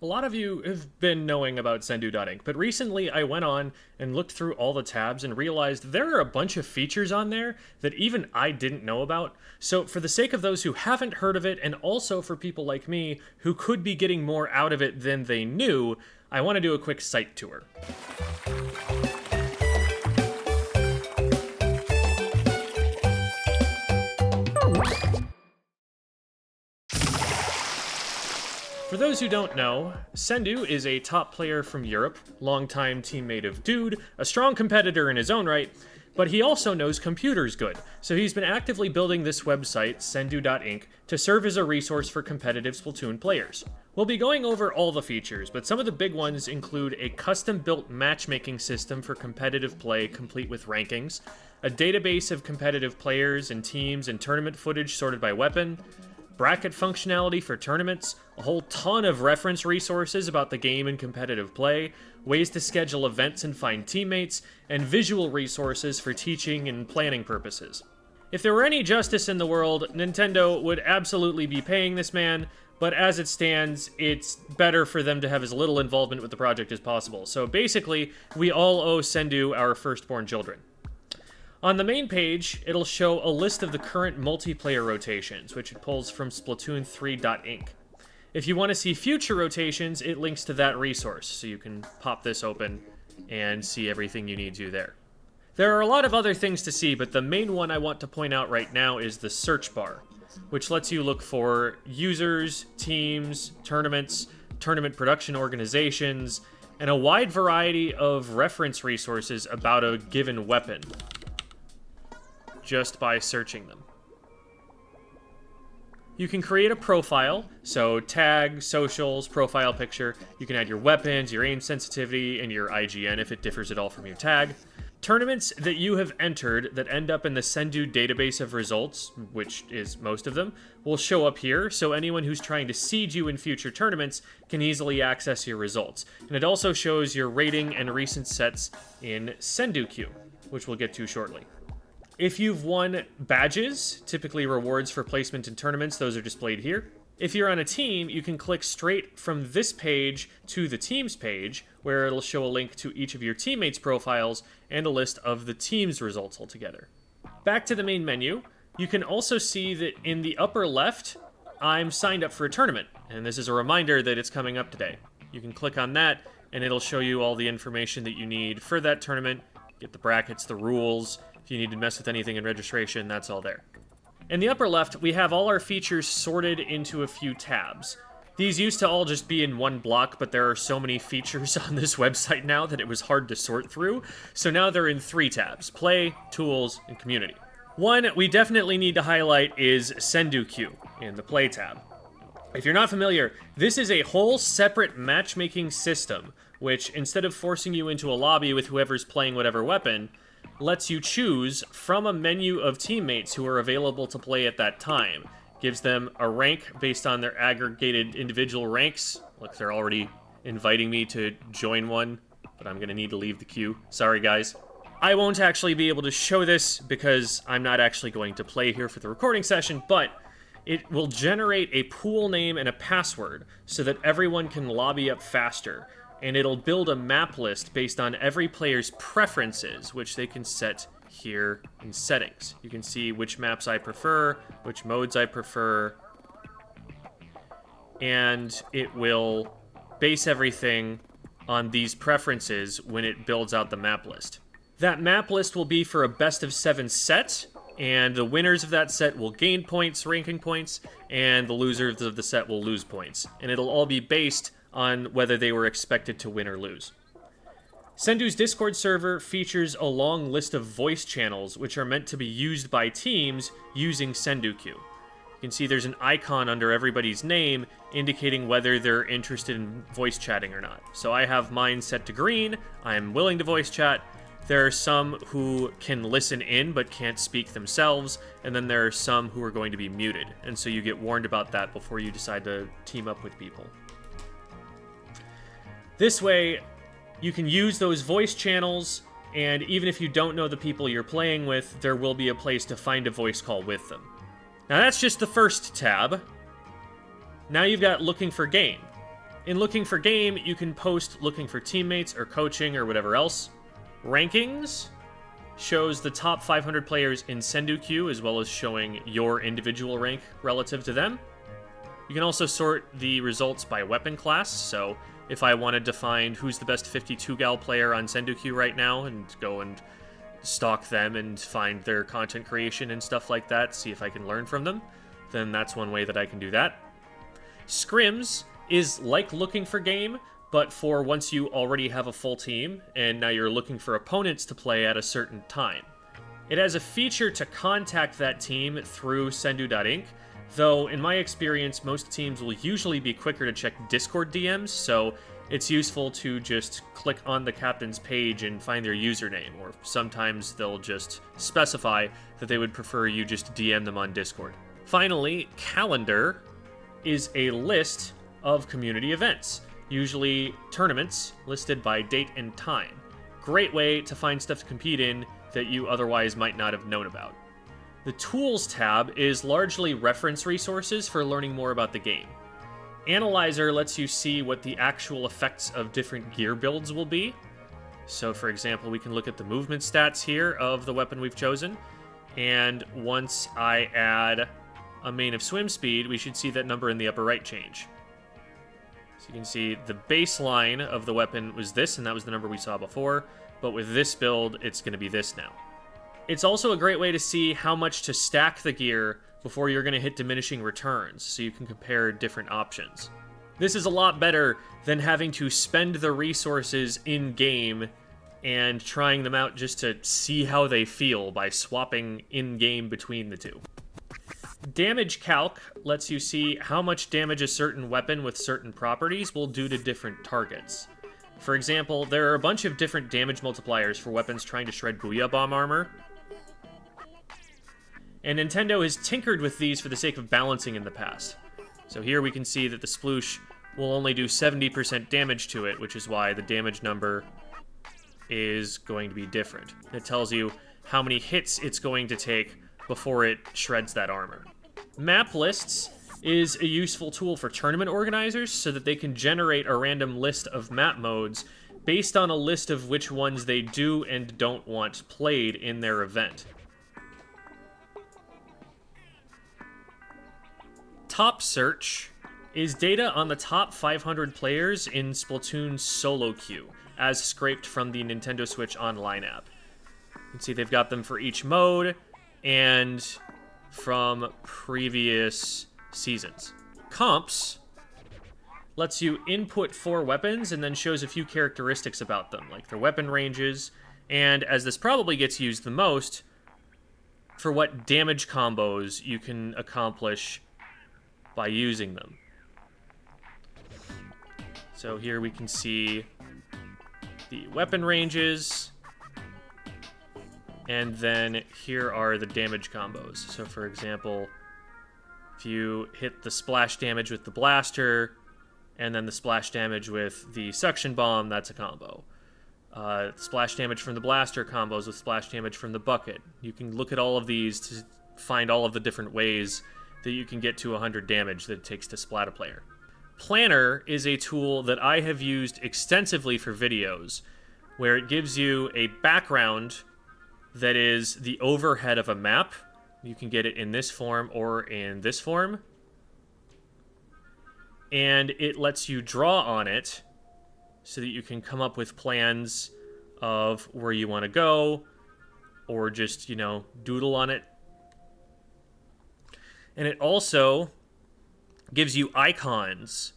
A lot of you have been knowing about Sendou.ink, but recently I went on and looked through all the tabs and realized there are a bunch of features on there that even I didn't know about. So for the sake of those who haven't heard of it, and also for people like me who could be getting more out of it than they knew, I want to do a quick site tour. For those who don't know, Sendou is a top player from Europe, longtime teammate of Dude, a strong competitor in his own right, but he also knows computers good, so he's been actively building this website, Sendou.ink, to serve as a resource for competitive Splatoon players. We'll be going over all the features, but some of the big ones include a custom-built matchmaking system for competitive play complete with rankings, a database of competitive players and teams and tournament footage sorted by weapon, bracket functionality for tournaments, a whole ton of reference resources about the game and competitive play, ways to schedule events and find teammates, and visual resources for teaching and planning purposes. If there were any justice in the world, Nintendo would absolutely be paying this man, but as it stands, it's better for them to have as little involvement with the project as possible. So basically, we all owe Sendou our firstborn children. On the main page, it'll show a list of the current multiplayer rotations, which it pulls from Splatoon3.ink. If you want to see future rotations, it links to that resource, so you can pop this open and see everything you need to there. There are a lot of other things to see, but the main one I want to point out right now is the search bar, which lets you look for users, teams, tournaments, tournament production organizations, and a wide variety of reference resources about a given weapon, just by searching them. You can create a profile, so tag, socials, profile picture. You can add your weapons, your aim sensitivity, and your IGN if it differs at all from your tag. Tournaments that you have entered that end up in the Sendou database of results, which is most of them, will show up here, so anyone who's trying to seed you in future tournaments can easily access your results. And it also shows your rating and recent sets in Sendou.ink, which we'll get to shortly. If you've won badges, typically rewards for placement in tournaments, those are displayed here. If you're on a team, you can click straight from this page to the team's page, where it'll show a link to each of your teammates' profiles and a list of the team's results altogether. Back to the main menu, you can also see that in the upper left, I'm signed up for a tournament, and this is a reminder that it's coming up today. You can click on that, and it'll show you all the information that you need for that tournament, get the brackets, the rules. If you need to mess with anything in registration, that's all there. In the upper left, we have all our features sorted into a few tabs. These used to all just be in one block, but there are so many features on this website now that it was hard to sort through, so now they're in 3 tabs: Play, Tools, and Community. One we definitely need to highlight is Sendou.ink in the Play tab. If you're not familiar, this is a whole separate matchmaking system, which, instead of forcing you into a lobby with whoever's playing whatever weapon, lets you choose from a menu of teammates who are available to play at that time. Gives them a rank based on their aggregated individual ranks. Look, they're already inviting me to join one, but I'm gonna need to leave the queue. Sorry, guys. I won't actually be able to show this because I'm not actually going to play here for the recording session, but it will generate a pool name and a password so that everyone can lobby up faster. And it'll build a map list based on every player's preferences, which they can set here in settings. You can see which maps I prefer, which modes I prefer, and it will base everything on these preferences when it builds out the map list. That map list will be for a best of 7 set, and the winners of that set will gain points, ranking points, and the losers of the set will lose points. And it'll all be based on whether they were expected to win or lose. Sendou's Discord server features a long list of voice channels which are meant to be used by teams using Sendou.ink. You can see there's an icon under everybody's name indicating whether they're interested in voice chatting or not. So I have mine set to green. I'm willing to voice chat. There are some who can listen in but can't speak themselves, and then there are some who are going to be muted. And so you get warned about that before you decide to team up with people. This way, you can use those voice channels, and even if you don't know the people you're playing with, there will be a place to find a voice call with them. Now that's just the first tab. Now you've got Looking for Game. In looking for game, you can post looking for teammates or coaching or whatever else. Rankings shows the top 500 players in Sendou.ink, as well as showing your individual rank relative to them. You can also sort the results by weapon class, so if I wanted to find who's the best 52 gal player on Sendou.ink right now and go and stalk them and find their content creation and stuff like that, see if I can learn from them, then that's one way that I can do that. Scrims is like looking for game, but for once you already have a full team, and now you're looking for opponents to play at a certain time. It has a feature to contact that team through Sendou.ink, though in my experience, most teams will usually be quicker to check Discord DMs, so it's useful to just click on the captain's page and find their username, or sometimes they'll just specify that they would prefer you just DM them on Discord. Finally, calendar is a list of community events, usually tournaments listed by date and time. Great way to find stuff to compete in that you otherwise might not have known about. The Tools tab is largely reference resources for learning more about the game. Analyzer lets you see what the actual effects of different gear builds will be. So for example, we can look at the movement stats here of the weapon we've chosen, and once I add a main of swim speed, we should see that number in the upper right change. So you can see the baseline of the weapon was this, and that was the number we saw before, but with this build, it's going to be this now. It's also a great way to see how much to stack the gear before you're going to hit diminishing returns, so you can compare different options. This is a lot better than having to spend the resources in-game and trying them out just to see how they feel by swapping in-game between the two. Damage calc lets you see how much damage a certain weapon with certain properties will do to different targets. For example, there are a bunch of different damage multipliers for weapons trying to shred Booyah Bomb armor, and Nintendo has tinkered with these for the sake of balancing in the past. So here we can see that the sploosh will only do 70% damage to it, which is why the damage number is going to be different. It tells you how many hits it's going to take before it shreds that armor. Map lists is a useful tool for tournament organizers so that they can generate a random list of map modes based on a list of which ones they do and don't want played in their event. Top Search is data on the top 500 players in Splatoon's solo queue, as scraped from the Nintendo Switch Online app. You can see they've got them for each mode and from previous seasons. Comps lets you input 4 weapons and then shows a few characteristics about them, like their weapon ranges, and as this probably gets used the most, for what damage combos you can accomplish by using them. So here we can see the weapon ranges, and then here are the damage combos. So for example, if you hit the splash damage with the blaster, and then the splash damage with the suction bomb, that's a combo. Splash damage from the blaster combos with splash damage from the bucket. You can look at all of these to find all of the different ways that you can get to 100 damage that it takes to splat a player. Planner is a tool that I have used extensively for videos, where it gives you a background that is the overhead of a map. You can get it in this form or in this form. And it lets you draw on it so that you can come up with plans of where you want to go, or just, doodle on it. And it also gives you icons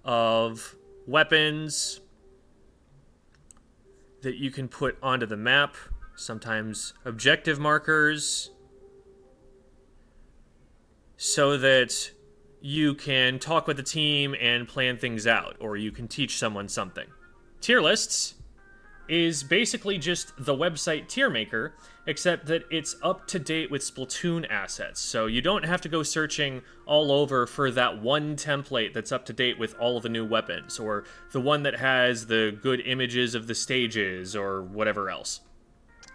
of weapons that you can put onto the map, sometimes objective markers, so that you can talk with the team and plan things out, or you can teach someone something. Tier lists is basically just the website Tier Maker, except that it's up to date with Splatoon assets. So you don't have to go searching all over for that one template that's up to date with all of the new weapons, or the one that has the good images of the stages, or whatever else.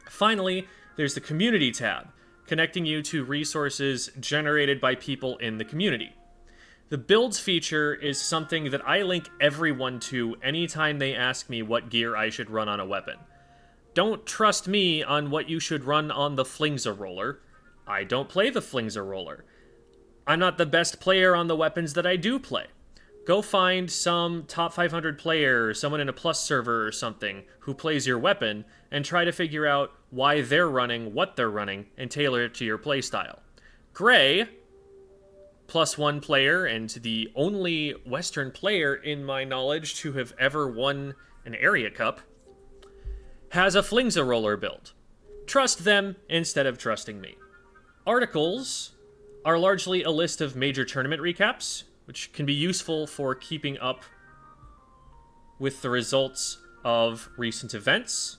Finally, there's the Community tab, connecting you to resources generated by people in the community. The builds feature is something that I link everyone to anytime they ask me what gear I should run on a weapon. Don't trust me on what you should run on the Flingza roller. I don't play the Flingza roller. I'm not the best player on the weapons that I do play. Go find some top 500 player, someone in a plus server or something, who plays your weapon, and try to figure out why they're running, what they're running, and tailor it to your playstyle. Gray, +1 player, and the only Western player in my knowledge to have ever won an Area Cup, has a Flingza roller build. Trust them instead of trusting me. Articles are largely a list of major tournament recaps, which can be useful for keeping up with the results of recent events.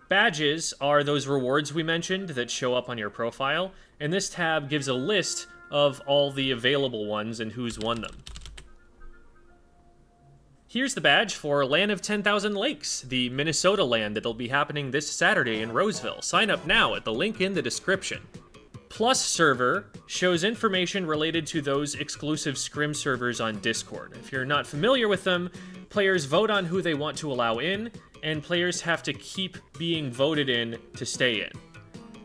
Badges are those rewards we mentioned that show up on your profile, and this tab gives a list of all the available ones and who's won them. Here's the badge for Land of 10,000 Lakes, the Minnesota land that'll be happening this Saturday in Roseville. Sign up now at the link in the description. Plus server shows information related to those exclusive scrim servers on Discord. If you're not familiar with them, players vote on who they want to allow in, and players have to keep being voted in to stay in.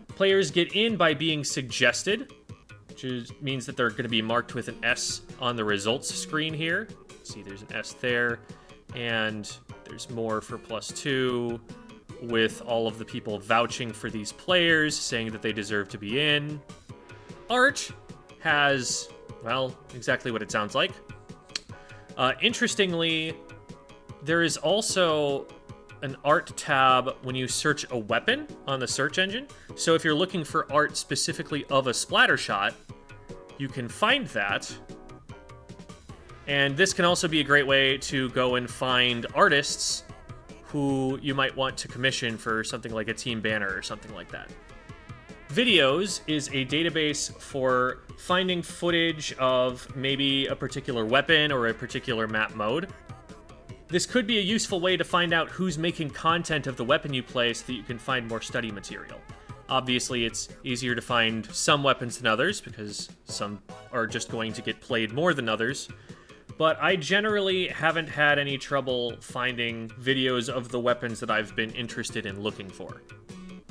Players get in by being suggested, which means that they're going to be marked with an S on the results screen here. See, there's an S there, and there's more for +2, with all of the people vouching for these players, saying that they deserve to be in. Art has, well, exactly what it sounds like. Interestingly, there is also an art tab when you search a weapon on the search engine. So if you're looking for art specifically of a splatter shot, you can find that. And this can also be a great way to go and find artists who you might want to commission for something like a team banner or something like that. Videos is a database for finding footage of maybe a particular weapon or a particular map mode. This could be a useful way to find out who's making content of the weapon you play so that you can find more study material. Obviously, it's easier to find some weapons than others because some are just going to get played more than others. But I generally haven't had any trouble finding videos of the weapons that I've been interested in looking for.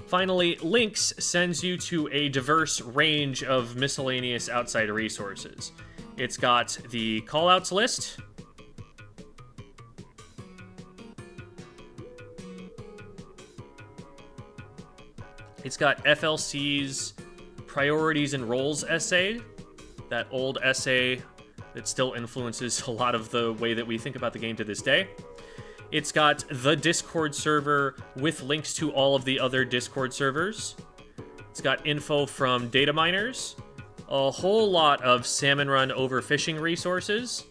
Finally, Links sends you to a diverse range of miscellaneous outside resources. It's got the callouts list, it's got FLC's priorities and roles essay, that old essay that still influences a lot of the way that we think about the game to this day. It's got the Discord server with links to all of the other Discord servers. It's got info from data miners, a whole lot of salmon run overfishing resources.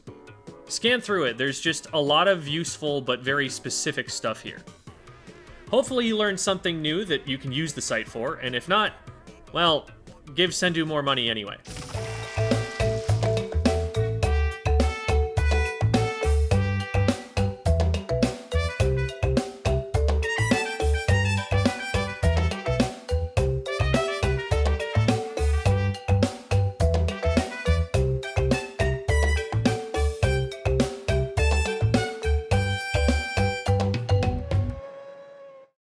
Scan through it. There's just a lot of useful but very specific stuff here. Hopefully you learned something new that you can use the site for, and if not, well, give Sendou more money anyway.